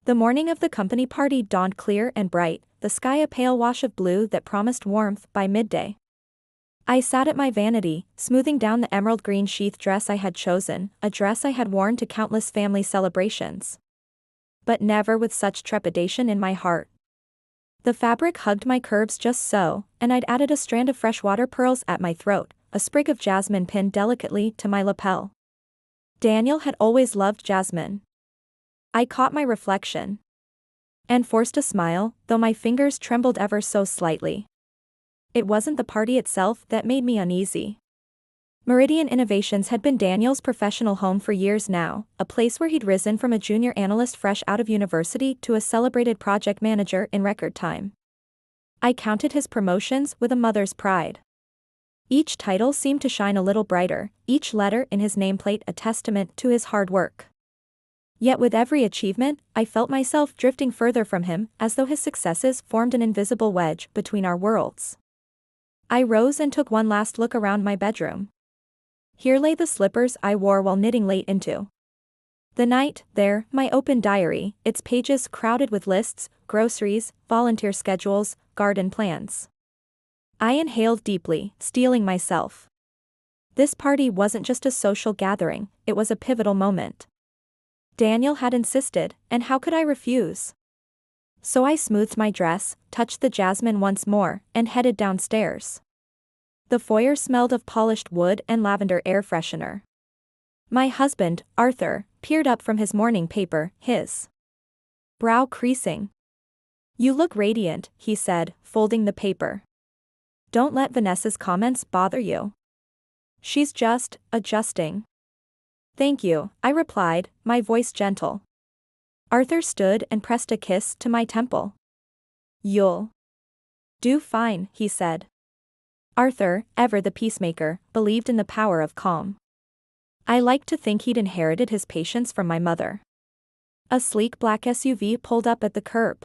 The morning of the company party dawned clear and bright, the sky a pale wash of blue that promised warmth by midday. I sat at my vanity, smoothing down the emerald green sheath dress I had chosen, a dress I had worn to countless family celebrations. But never with such trepidation in my heart. The fabric hugged my curves just so, and I'd added a strand of freshwater pearls at my throat, a sprig of jasmine pinned delicately to my lapel. Daniel had always loved jasmine. I caught my reflection and forced a smile, though my fingers trembled ever so slightly. It wasn't the party itself that made me uneasy. Meridian Innovations had been Daniel's professional home for years now, a place where he'd risen from a junior analyst fresh out of university to a celebrated project manager in record time. I counted his promotions with a mother's pride. Each title seemed to shine a little brighter, each letter in his nameplate a testament to his hard work. Yet with every achievement, I felt myself drifting further from him, as though his successes formed an invisible wedge between our worlds. I rose and took one last look around my bedroom. Here lay the slippers I wore while knitting late into the night, there, my open diary, its pages crowded with lists, groceries, volunteer schedules, garden plans. I inhaled deeply, steeling myself. This party wasn't just a social gathering, it was a pivotal moment. Daniel had insisted, and how could I refuse? So I smoothed my dress, touched the jasmine once more, and headed downstairs. The foyer smelled of polished wood and lavender air freshener. My husband, Arthur, peered up from his morning paper, his brow creasing. "You look radiant," he said, folding the paper. "Don't let Vanessa's comments bother you. She's just adjusting." "Thank you," I replied, my voice gentle. Arthur stood and pressed a kiss to my temple. "You'll do fine," he said. Arthur, ever the peacemaker, believed in the power of calm. I liked to think he'd inherited his patience from my mother. A sleek black SUV pulled up at the curb.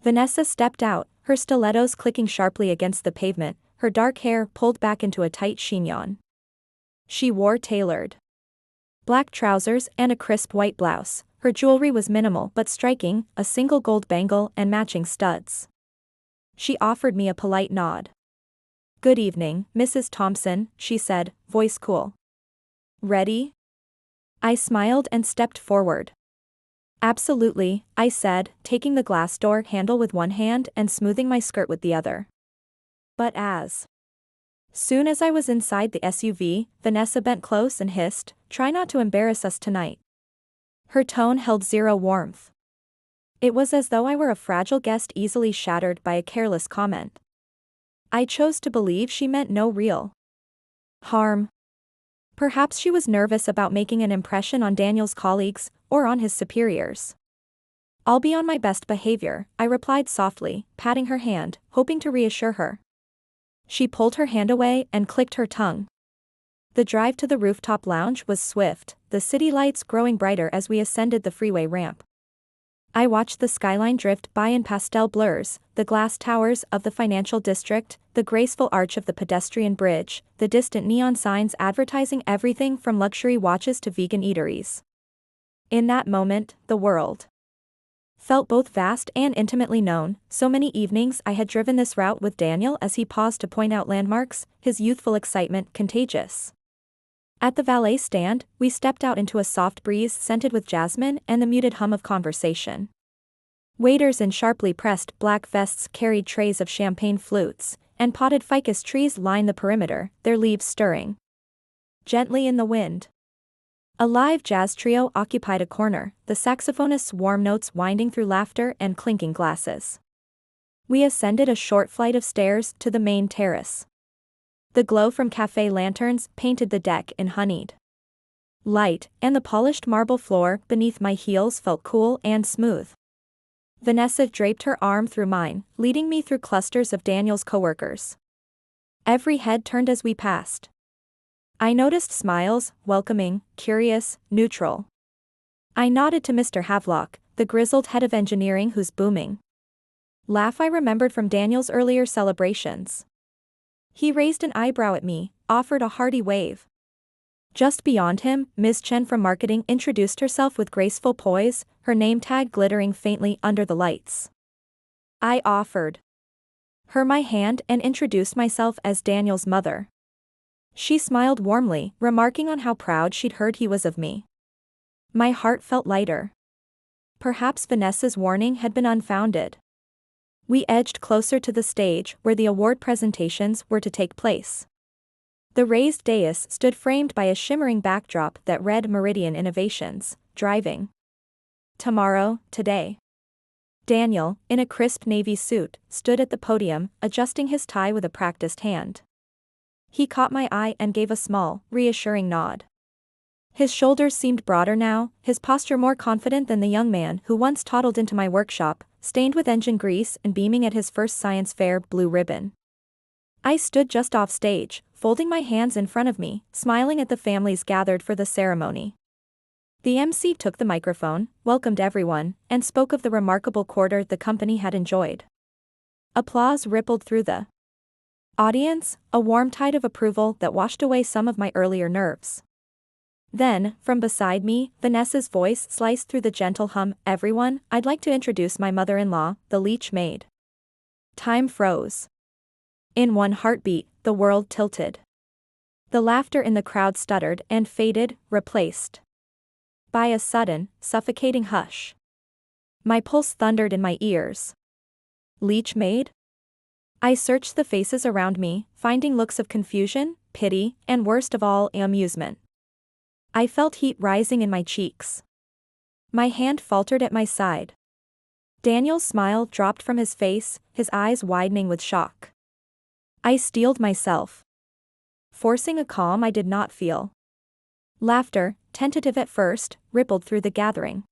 Vanessa stepped out, her stilettos clicking sharply against the pavement, her dark hair pulled back into a tight chignon. She wore tailored black trousers and a crisp white blouse. Her jewelry was minimal but striking, a single gold bangle and matching studs. She offered me a polite nod. "Good evening, Mrs. Thompson," she said, voice cool. "Ready?" I smiled and stepped forward. "Absolutely," I said, taking the glass door handle with one hand and smoothing my skirt with the other. But as soon as I was inside the SUV, Vanessa bent close and hissed, "Try not to embarrass us tonight." Her tone held zero warmth. It was as though I were a fragile guest easily shattered by a careless comment. I chose to believe she meant no real harm. Perhaps she was nervous about making an impression on Daniel's colleagues, or on his superiors. "I'll be on my best behavior," I replied softly, patting her hand, hoping to reassure her. She pulled her hand away and clicked her tongue. The drive to the rooftop lounge was swift, the city lights growing brighter as we ascended the freeway ramp. I watched the skyline drift by in pastel blurs, the glass towers of the financial district, the graceful arch of the pedestrian bridge, the distant neon signs advertising everything from luxury watches to vegan eateries. In that moment, the world felt both vast and intimately known. So many evenings I had driven this route with Daniel as he paused to point out landmarks, his youthful excitement contagious. At the valet stand, we stepped out into a soft breeze scented with jasmine and the muted hum of conversation. Waiters in sharply pressed black vests carried trays of champagne flutes, and potted ficus trees lined the perimeter, their leaves stirring gently in the wind. A live jazz trio occupied a corner, the saxophonist's warm notes winding through laughter and clinking glasses. We ascended a short flight of stairs to the main terrace. The glow from cafe lanterns painted the deck in honeyed light, and the polished marble floor beneath my heels felt cool and smooth. Vanessa draped her arm through mine, leading me through clusters of Daniel's coworkers. Every head turned as we passed. I noticed smiles, welcoming, curious, neutral. I nodded to Mr. Havelock, the grizzled head of engineering whose booming laugh I remembered from Daniel's earlier celebrations. He raised an eyebrow at me, offered a hearty wave. Just beyond him, Ms. Chen from marketing introduced herself with graceful poise, her name tag glittering faintly under the lights. I offered her my hand and introduced myself as Daniel's mother. She smiled warmly, remarking on how proud she'd heard he was of me. My heart felt lighter. Perhaps Vanessa's warning had been unfounded. We edged closer to the stage where the award presentations were to take place. The raised dais stood framed by a shimmering backdrop that read Meridian Innovations, Driving Tomorrow, Today. Daniel, in a crisp navy suit, stood at the podium, adjusting his tie with a practiced hand. He caught my eye and gave a small, reassuring nod. His shoulders seemed broader now, his posture more confident than the young man who once toddled into my workshop, stained with engine grease and beaming at his first science fair blue ribbon. I stood just off stage, folding my hands in front of me, smiling at the families gathered for the ceremony. The MC took the microphone, welcomed everyone, and spoke of the remarkable quarter the company had enjoyed. Applause rippled through the audience, a warm tide of approval that washed away some of my earlier nerves. Then, from beside me, Vanessa's voice sliced through the gentle hum, "Everyone, I'd like to introduce my mother-in-law, the Leech Maid." Time froze. In one heartbeat, the world tilted. The laughter in the crowd stuttered and faded, replaced by a sudden, suffocating hush. My pulse thundered in my ears. Leech Maid? I searched the faces around me, finding looks of confusion, pity, and worst of all, amusement. I felt heat rising in my cheeks. My hand faltered at my side. Daniel's smile dropped from his face, his eyes widening with shock. I steeled myself, forcing a calm I did not feel. Laughter, tentative at first, rippled through the gathering.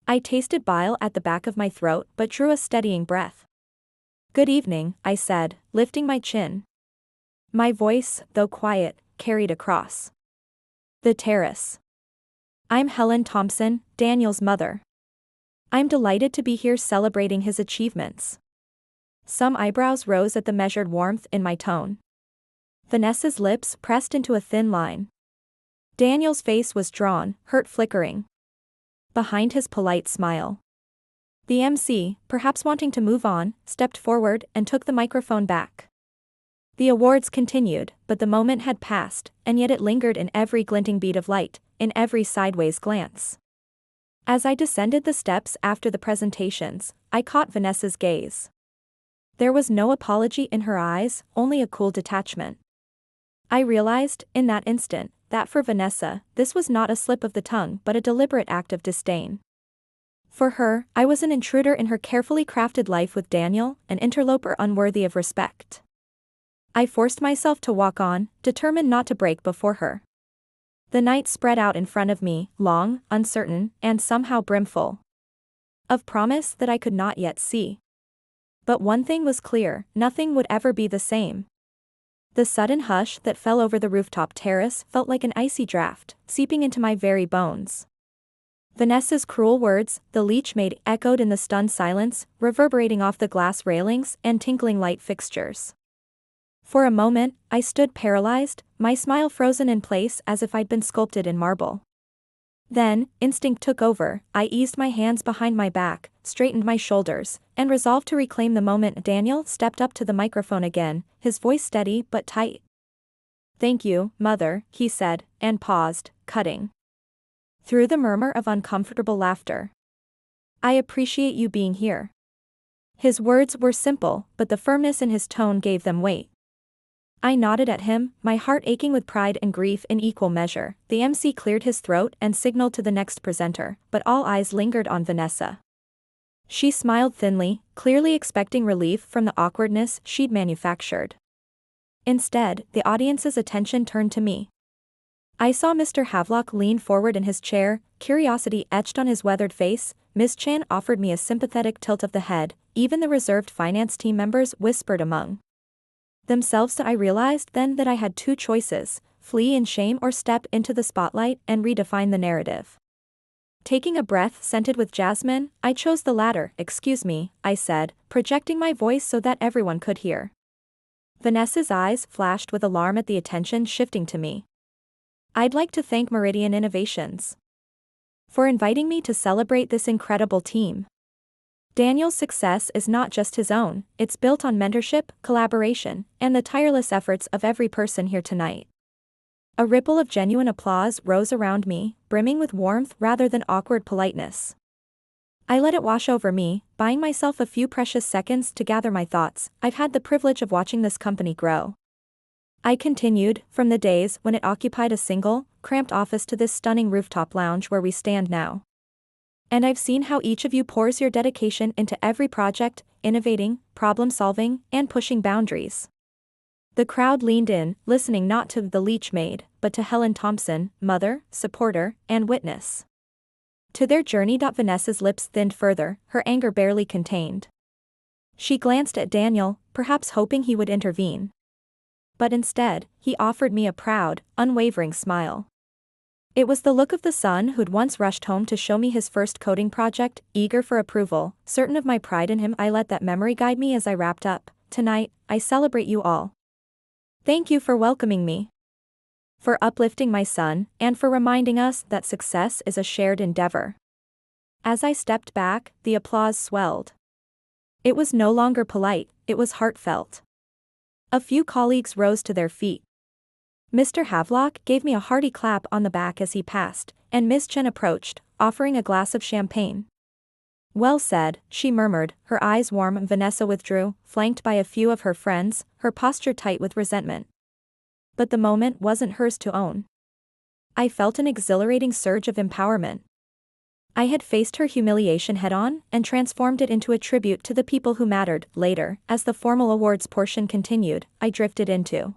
I tasted bile at the back of my throat but drew a steadying breath. "Good evening," I said, lifting my chin. My voice, though quiet, carried across the terrace. "I'm Helen Thompson, Daniel's mother. I'm delighted to be here celebrating his achievements." Some eyebrows rose at the measured warmth in my tone. Vanessa's lips pressed into a thin line. Daniel's face was drawn, hurt flickering behind his polite smile. The MC, perhaps wanting to move on, stepped forward and took the microphone back. The awards continued, but the moment had passed, and yet it lingered in every glinting bead of light, in every sideways glance. As I descended the steps after the presentations, I caught Vanessa's gaze. There was no apology in her eyes, only a cool detachment. I realized, in that instant, that for Vanessa, this was not a slip of the tongue but a deliberate act of disdain. For her, I was an intruder in her carefully crafted life with Daniel, an interloper unworthy of respect. I forced myself to walk on, determined not to break before her. The night spread out in front of me, long, uncertain, and somehow brimful of promise that I could not yet see. But one thing was clear, nothing would ever be the same. The sudden hush that fell over the rooftop terrace felt like an icy draft, seeping into my very bones. Vanessa's cruel words, the Leech Maid, echoed in the stunned silence, reverberating off the glass railings and tinkling light fixtures. For a moment, I stood paralyzed, my smile frozen in place as if I'd been sculpted in marble. Then, instinct took over, I eased my hands behind my back, straightened my shoulders, and resolved to reclaim the moment. Daniel stepped up to the microphone again, his voice steady but tight. "Thank you, Mother," he said, and paused, cutting through the murmur of uncomfortable laughter. "I appreciate you being here." His words were simple, but the firmness in his tone gave them weight. I nodded at him, my heart aching with pride and grief in equal measure. The MC cleared his throat and signaled to the next presenter, but all eyes lingered on Vanessa. She smiled thinly, clearly expecting relief from the awkwardness she'd manufactured. Instead, the audience's attention turned to me. I saw Mr. Havelock lean forward in his chair, curiosity etched on his weathered face. Miss Chan offered me a sympathetic tilt of the head, even the reserved finance team members whispered among themselves. I realized then that I had two choices: flee in shame or step into the spotlight and redefine the narrative. Taking a breath scented with jasmine, I chose the latter. "Excuse me," I said, projecting my voice so that everyone could hear. Vanessa's eyes flashed with alarm at the attention shifting to me. I'd like to thank Meridian Innovations for inviting me to celebrate this incredible team. Daniel's success is not just his own, it's built on mentorship, collaboration, and the tireless efforts of every person here tonight. A ripple of genuine applause rose around me, brimming with warmth rather than awkward politeness. I let it wash over me, buying myself a few precious seconds to gather my thoughts. I've had the privilege of watching this company grow. I continued, from the days when it occupied a single, cramped office to this stunning rooftop lounge where we stand now. And I've seen how each of you pours your dedication into every project, innovating, problem-solving, and pushing boundaries. The crowd leaned in, listening not to the Leech Maid, but to Helen Thompson, mother, supporter, and witness. To their journey. Vanessa's lips thinned further, her anger barely contained. She glanced at Daniel, perhaps hoping he would intervene. But instead, he offered me a proud, unwavering smile. It was the look of the son who'd once rushed home to show me his first coding project, eager for approval, certain of my pride in him. I let that memory guide me as I wrapped up. Tonight, I celebrate you all. Thank you for welcoming me, for uplifting my son, and for reminding us that success is a shared endeavor. As I stepped back, the applause swelled. It was no longer polite, it was heartfelt. A few colleagues rose to their feet. Mr. Havelock gave me a hearty clap on the back as he passed, and Miss Chen approached, offering a glass of champagne. Well said, she murmured, her eyes warm. Vanessa withdrew, flanked by a few of her friends, her posture tight with resentment. But the moment wasn't hers to own. I felt an exhilarating surge of empowerment. I had faced her humiliation head-on and transformed it into a tribute to the people who mattered. Later, as the formal awards portion continued, I drifted into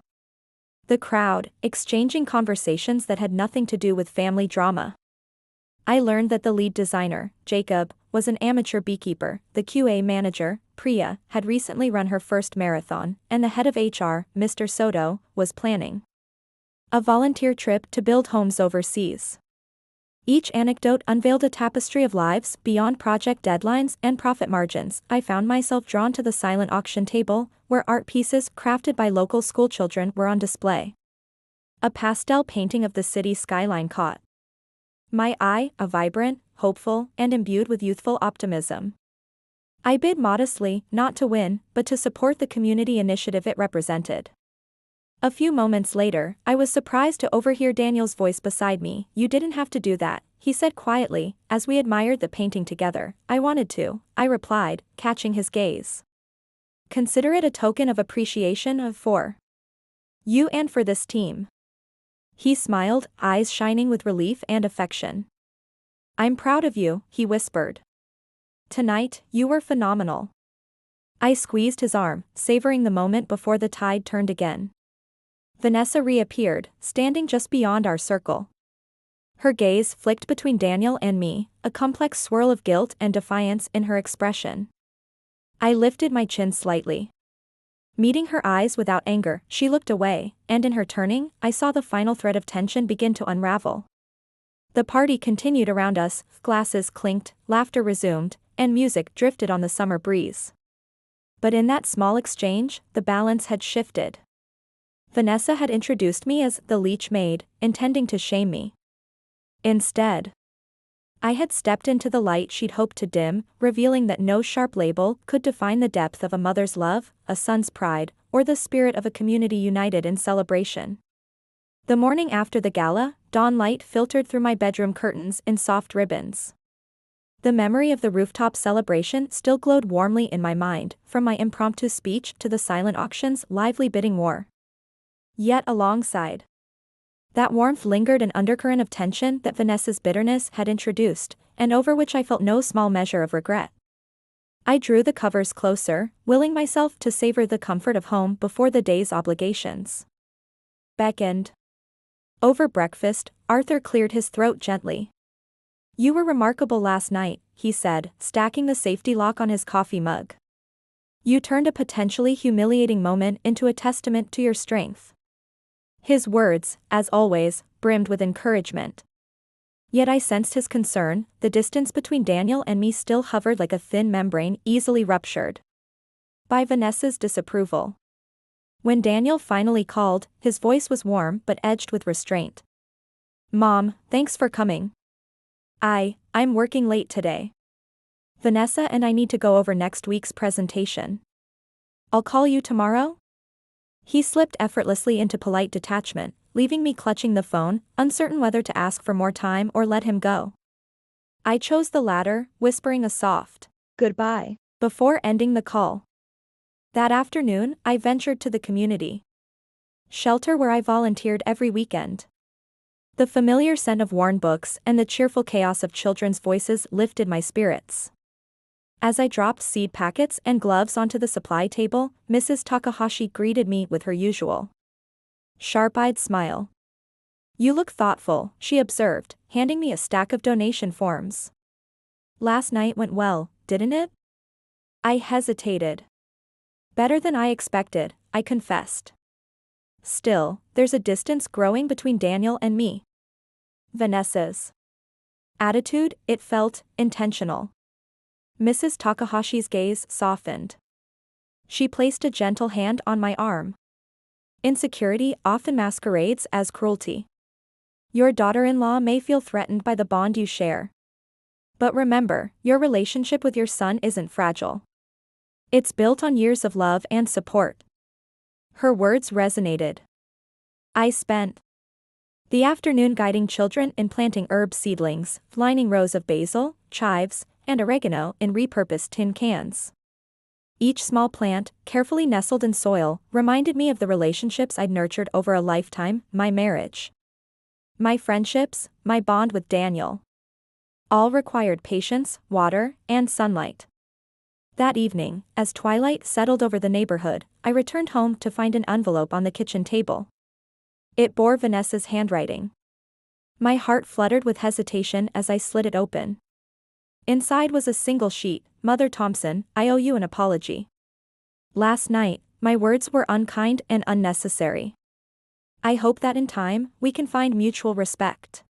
the crowd, exchanging conversations that had nothing to do with family drama. I learned that the lead designer, Jacob, was an amateur beekeeper, the QA manager, Priya, had recently run her first marathon, and the head of HR, Mr. Soto, was planning a volunteer trip to build homes overseas. Each anecdote unveiled a tapestry of lives beyond project deadlines and profit margins. I found myself drawn to the silent auction table, where art pieces crafted by local schoolchildren were on display. A pastel painting of the city skyline caught my eye, a vibrant, hopeful, and imbued with youthful optimism. I bid modestly, not to win, but to support the community initiative it represented. A few moments later, I was surprised to overhear Daniel's voice beside me. You didn't have to do that, he said quietly, as we admired the painting together. I wanted to, I replied, catching his gaze. Consider it a token of appreciation for you and for this team. He smiled, eyes shining with relief and affection. I'm proud of you, he whispered. Tonight, you were phenomenal. I squeezed his arm, savoring the moment before the tide turned again. Vanessa reappeared, standing just beyond our circle. Her gaze flicked between Daniel and me, a complex swirl of guilt and defiance in her expression. I lifted my chin slightly. Meeting her eyes without anger, she looked away, and in her turning, I saw the final thread of tension begin to unravel. The party continued around us, glasses clinked, laughter resumed, and music drifted on the summer breeze. But in that small exchange, the balance had shifted. Vanessa had introduced me as the Leech Maid, intending to shame me. Instead, I had stepped into the light she'd hoped to dim, revealing that no sharp label could define the depth of a mother's love, a son's pride, or the spirit of a community united in celebration. The morning after the gala, dawn light filtered through my bedroom curtains in soft ribbons. The memory of the rooftop celebration still glowed warmly in my mind, from my impromptu speech to the silent auction's lively bidding war. Yet alongside that warmth lingered an undercurrent of tension that Vanessa's bitterness had introduced, and over which I felt no small measure of regret. I drew the covers closer, willing myself to savor the comfort of home before the day's obligations beckoned. Over breakfast, Arthur cleared his throat gently. You were remarkable last night, he said, stacking the safety lock on his coffee mug. You turned a potentially humiliating moment into a testament to your strength. His words, as always, brimmed with encouragement. Yet I sensed his concern. The distance between Daniel and me still hovered like a thin membrane easily ruptured by Vanessa's disapproval. When Daniel finally called, his voice was warm but edged with restraint. Mom, thanks for coming. I'm working late today. Vanessa and I need to go over next week's presentation. I'll call you tomorrow? He slipped effortlessly into polite detachment, leaving me clutching the phone, uncertain whether to ask for more time or let him go. I chose the latter, whispering a soft, "Goodbye," before ending the call. That afternoon, I ventured to the community shelter where I volunteered every weekend. The familiar scent of worn books and the cheerful chaos of children's voices lifted my spirits. As I dropped seed packets and gloves onto the supply table, Mrs. Takahashi greeted me with her usual sharp-eyed smile. "You look thoughtful," she observed, handing me a stack of donation forms. "Last night went well, didn't it?" I hesitated. "Better than I expected," I confessed. Still, there's a distance growing between Daniel and me. Vanessa's attitude, it felt intentional. Mrs. Takahashi's gaze softened. She placed a gentle hand on my arm. "Insecurity often masquerades as cruelty. Your daughter-in-law may feel threatened by the bond you share. But remember, your relationship with your son isn't fragile. It's built on years of love and support." Her words resonated. I spent the afternoon guiding children in planting herb seedlings, lining rows of basil, chives, and oregano in repurposed tin cans. Each small plant, carefully nestled in soil, reminded me of the relationships I'd nurtured over a lifetime, my marriage, my friendships, my bond with Daniel. All required patience, water, and sunlight. That evening, as twilight settled over the neighborhood, I returned home to find an envelope on the kitchen table. It bore Vanessa's handwriting. My heart fluttered with hesitation as I slid it open. Inside was a single sheet. "Mother Thompson, I owe you an apology. Last night, my words were unkind and unnecessary. I hope that in time, we can find mutual respect."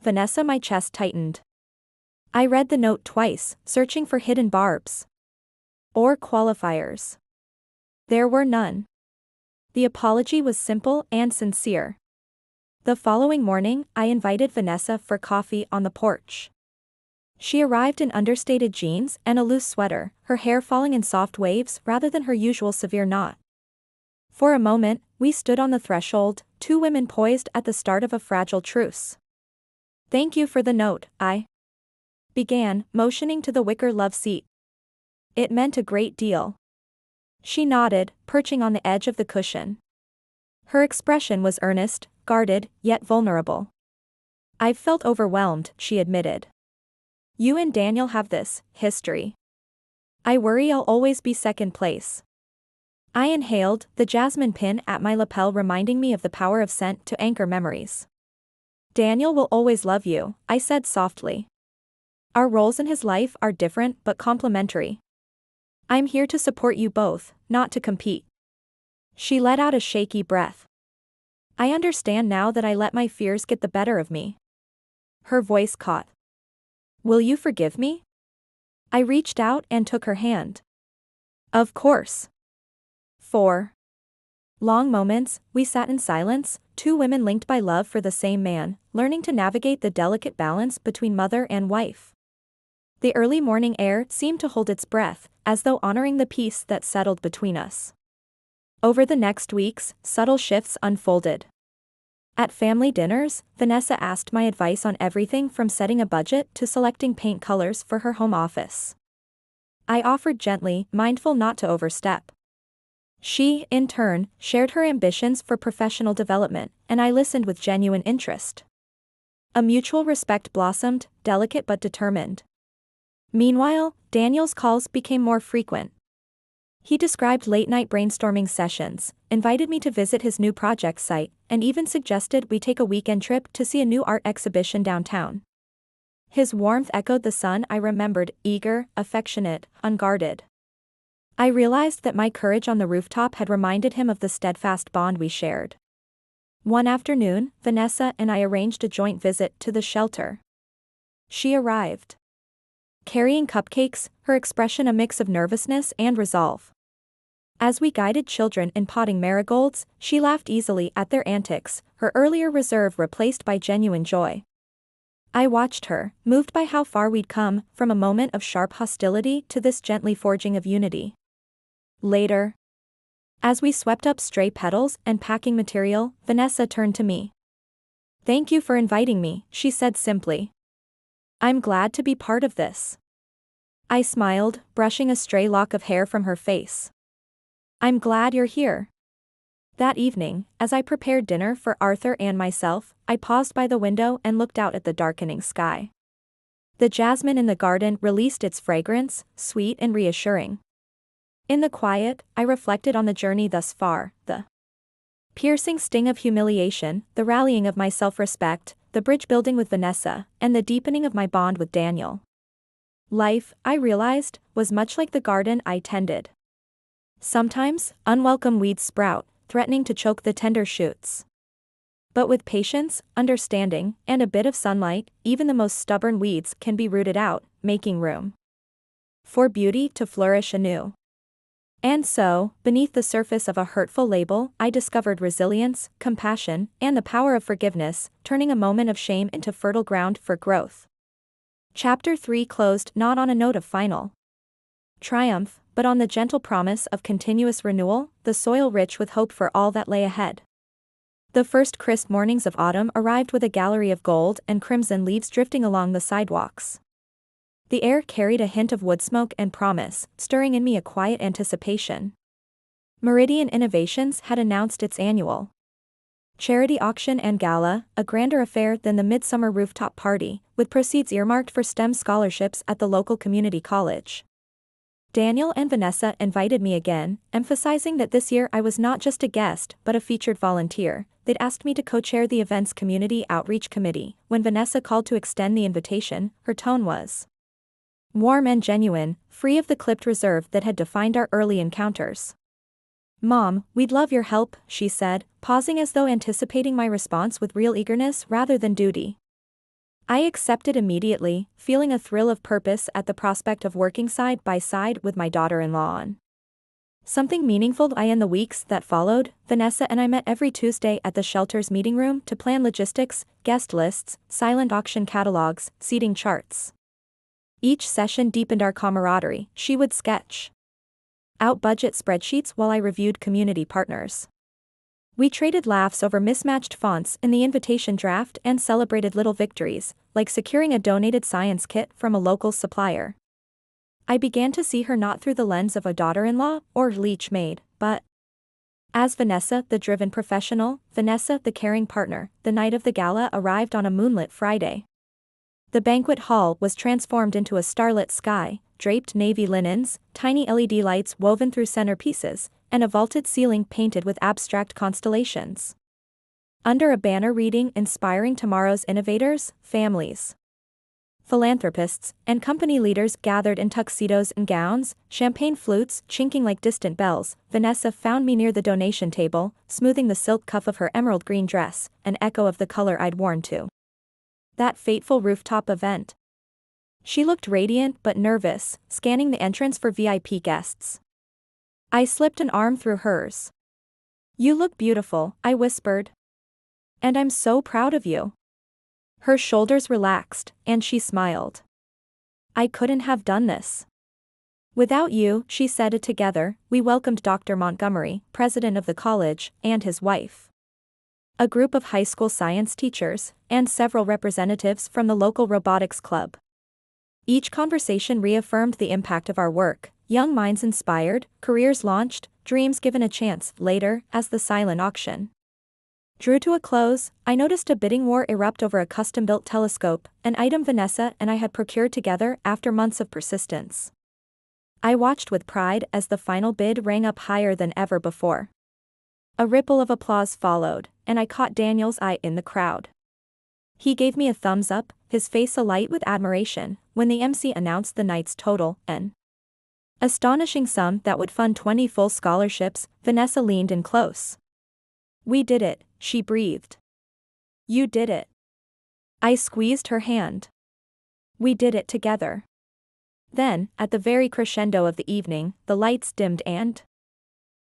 Vanessa, my chest tightened. I read the note twice, searching for hidden barbs or qualifiers. There were none. The apology was simple and sincere. The following morning, I invited Vanessa for coffee on the porch. She arrived in understated jeans and a loose sweater, her hair falling in soft waves rather than her usual severe knot. For a moment, we stood on the threshold, two women poised at the start of a fragile truce. "Thank you for the note," I began, motioning to the wicker love seat. "It meant a great deal." She nodded, perching on the edge of the cushion. Her expression was earnest, guarded, yet vulnerable. "I've felt overwhelmed," she admitted. "You and Daniel have this history. I worry I'll always be second place." I inhaled, the jasmine pin at my lapel reminding me of the power of scent to anchor memories. "Daniel will always love you," I said softly. "Our roles in his life are different but complementary. I'm here to support you both, not to compete." She let out a shaky breath. "I understand now that I let my fears get the better of me." Her voice caught. "Will you forgive me?" I reached out and took her hand. "Of course." For long moments, we sat in silence, two women linked by love for the same man, learning to navigate the delicate balance between mother and wife. The early morning air seemed to hold its breath, as though honoring the peace that settled between us. Over the next weeks, subtle shifts unfolded. At family dinners, Vanessa asked my advice on everything from setting a budget to selecting paint colors for her home office. I offered gently, mindful not to overstep. She, in turn, shared her ambitions for professional development, and I listened with genuine interest. A mutual respect blossomed, delicate but determined. Meanwhile, Daniel's calls became more frequent. He described late-night brainstorming sessions, invited me to visit his new project site, and even suggested we take a weekend trip to see a new art exhibition downtown. His warmth echoed the son I remembered, eager, affectionate, unguarded. I realized that my courage on the rooftop had reminded him of the steadfast bond we shared. One afternoon, Vanessa and I arranged a joint visit to the shelter. She arrived carrying cupcakes, her expression a mix of nervousness and resolve. As we guided children in potting marigolds, she laughed easily at their antics, her earlier reserve replaced by genuine joy. I watched her, moved by how far we'd come, from a moment of sharp hostility to this gently forging of unity. Later, as we swept up stray petals and packing material, Vanessa turned to me. "Thank you for inviting me," she said simply. "I'm glad to be part of this." I smiled, brushing a stray lock of hair from her face. "I'm glad you're here." That evening, as I prepared dinner for Arthur and myself, I paused by the window and looked out at the darkening sky. The jasmine in the garden released its fragrance, sweet and reassuring. In the quiet, I reflected on the journey thus far, the piercing sting of humiliation, the rallying of my self-respect, the bridge building with Vanessa, and the deepening of my bond with Daniel. Life, I realized, was much like the garden I tended. Sometimes, unwelcome weeds sprout, threatening to choke the tender shoots. But with patience, understanding, and a bit of sunlight, even the most stubborn weeds can be rooted out, making room for beauty to flourish anew. And so, beneath the surface of a hurtful label, I discovered resilience, compassion, and the power of forgiveness, turning a moment of shame into fertile ground for growth. Chapter 3 closed not on a note of final triumph, but on the gentle promise of continuous renewal, the soil rich with hope for all that lay ahead. The first crisp mornings of autumn arrived with a gallery of gold and crimson leaves drifting along the sidewalks. The air carried a hint of wood smoke and promise, stirring in me a quiet anticipation. Meridian Innovations had announced its annual charity auction and gala, a grander affair than the midsummer rooftop party, with proceeds earmarked for STEM scholarships at the local community college. Daniel and Vanessa invited me again, emphasizing that this year I was not just a guest but a featured volunteer. They'd asked me to co-chair the event's community outreach committee. When Vanessa called to extend the invitation, her tone was warm and genuine, free of the clipped reserve that had defined our early encounters. "Mom, we'd love your help," she said, pausing as though anticipating my response with real eagerness rather than duty. I accepted immediately, feeling a thrill of purpose at the prospect of working side by side with my daughter-in-law on something meaningful. In the weeks that followed, Vanessa and I met every Tuesday at the shelter's meeting room to plan logistics, guest lists, silent auction catalogs, seating charts. Each session deepened our camaraderie. She would sketch out budget spreadsheets while I reviewed community partners. We traded laughs over mismatched fonts in the invitation draft and celebrated little victories, like securing a donated science kit from a local supplier. I began to see her not through the lens of a daughter-in-law or Leech Maid, but as Vanessa, the driven professional, Vanessa, the caring partner. The night of the gala arrived on a moonlit Friday. The banquet hall was transformed into a starlit sky, draped navy linens, tiny LED lights woven through centerpieces, and a vaulted ceiling painted with abstract constellations. Under a banner reading "Inspiring Tomorrow's Innovators, Families, Philanthropists, and Company Leaders" gathered in tuxedos and gowns, champagne flutes chinking like distant bells, Vanessa found me near the donation table, smoothing the silk cuff of her emerald green dress, an echo of the color I'd worn to that fateful rooftop event. She looked radiant but nervous, scanning the entrance for VIP guests. I slipped an arm through hers. "You look beautiful," I whispered. "And I'm so proud of you." Her shoulders relaxed, and she smiled. "I couldn't have done this without you," she said. Together, we welcomed Dr. Montgomery, president of the college, and his wife, a group of high school science teachers, and several representatives from the local robotics club. Each conversation reaffirmed the impact of our work: young minds inspired, careers launched, dreams given a chance. Later, as the silent auction drew to a close, I noticed a bidding war erupt over a custom-built telescope, an item Vanessa and I had procured together after months of persistence. I watched with pride as the final bid rang up higher than ever before. A ripple of applause followed, and I caught Daniel's eye in the crowd. He gave me a thumbs up, his face alight with admiration, when the MC announced the night's total, an astonishing sum that would fund 20 full scholarships. Vanessa leaned in close. "We did it," she breathed. "You did it." I squeezed her hand. "We did it together." Then, at the very crescendo of the evening, the lights dimmed and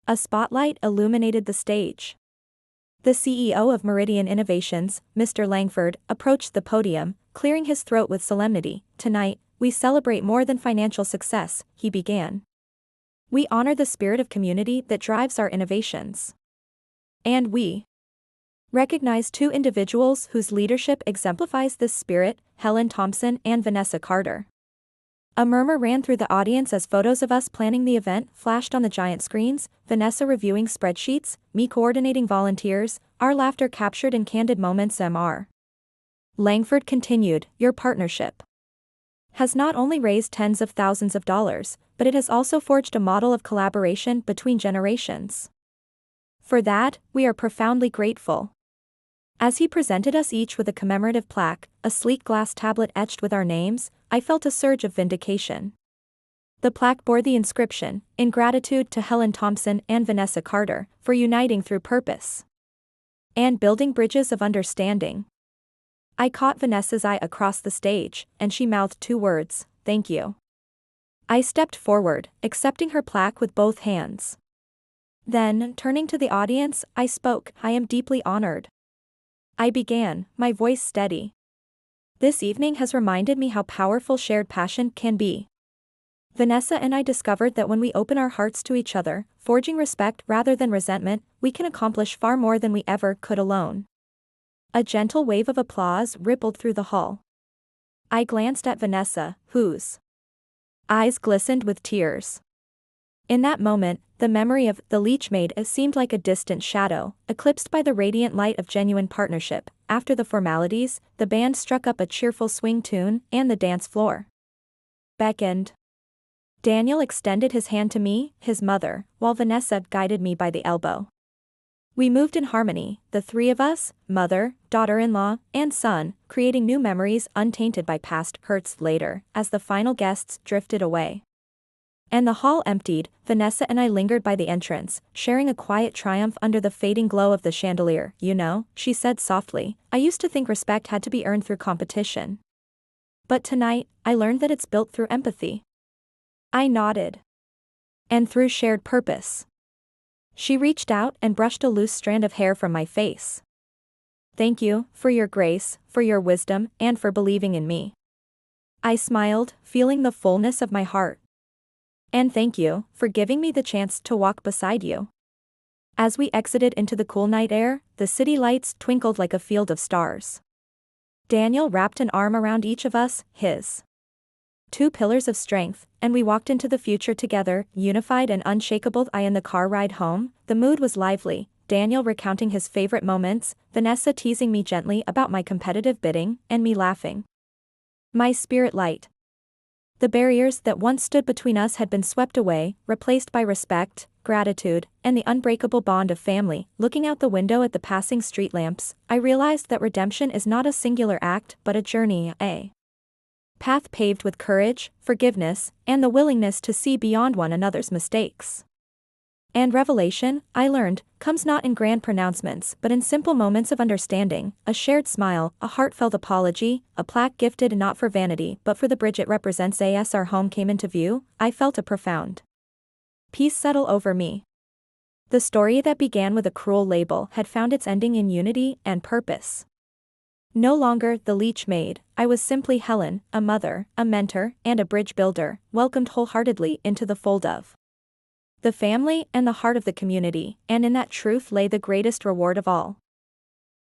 A spotlight illuminated the stage. The CEO of Meridian Innovations, Mr. Langford, approached the podium, clearing his throat with solemnity. "Tonight, we celebrate more than financial success," he began. "We honor the spirit of community that drives our innovations. And we recognize two individuals whose leadership exemplifies this spirit, Helen Thompson and Vanessa Carter." A murmur ran through the audience as photos of us planning the event flashed on the giant screens, Vanessa reviewing spreadsheets, me coordinating volunteers, our laughter captured in candid moments. Mr. Langford continued, "Your partnership has not only raised tens of thousands of dollars, but it has also forged a model of collaboration between generations. For that, we are profoundly grateful." As he presented us each with a commemorative plaque, a sleek glass tablet etched with our names, I felt a surge of vindication. The plaque bore the inscription, "In gratitude to Helen Thompson and Vanessa Carter, for uniting through purpose and building bridges of understanding." I caught Vanessa's eye across the stage, and she mouthed two words, "Thank you." I stepped forward, accepting her plaque with both hands. Then, turning to the audience, I spoke, "I am deeply honored." I began, my voice steady. "This evening has reminded me how powerful shared passion can be. Vanessa and I discovered that when we open our hearts to each other, forging respect rather than resentment, we can accomplish far more than we ever could alone." A gentle wave of applause rippled through the hall. I glanced at Vanessa, whose eyes glistened with tears. In that moment, the memory of the Leech Maid seemed like a distant shadow, eclipsed by the radiant light of genuine partnership. After the formalities, the band struck up a cheerful swing tune, and the dance floor beckoned. Daniel extended his hand to me, his mother, while Vanessa guided me by the elbow. We moved in harmony, the three of us, mother, daughter-in-law, and son, creating new memories untainted by past hurts. Later, as the final guests drifted away and the hall emptied, Vanessa and I lingered by the entrance, sharing a quiet triumph under the fading glow of the chandelier. "You know," she said softly, "I used to think respect had to be earned through competition. But tonight, I learned that it's built through empathy." I nodded. "And through shared purpose." She reached out and brushed a loose strand of hair from my face. "Thank you, for your grace, for your wisdom, and for believing in me." I smiled, feeling the fullness of my heart. "And thank you, for giving me the chance to walk beside you." As we exited into the cool night air, the city lights twinkled like a field of stars. Daniel wrapped an arm around each of us, his two pillars of strength, and we walked into the future together, unified and unshakable. In the car ride home, the mood was lively, Daniel recounting his favorite moments, Vanessa teasing me gently about my competitive bidding, and me laughing my spirit light. The barriers that once stood between us had been swept away, replaced by respect, gratitude, and the unbreakable bond of family. Looking out the window at the passing street lamps, I realized that redemption is not a singular act but a journey, a path paved with courage, forgiveness, and the willingness to see beyond one another's mistakes. And revelation, I learned, comes not in grand pronouncements but in simple moments of understanding, a shared smile, a heartfelt apology, a plaque gifted not for vanity but for the bridge it represents. As our home came into view, I felt a profound peace settle over me. The story that began with a cruel label had found its ending in unity and purpose. No longer the Leech Maid, I was simply Helen, a mother, a mentor, and a bridge builder, welcomed wholeheartedly into the fold of the family and the heart of the community, and in that truth lay the greatest reward of all.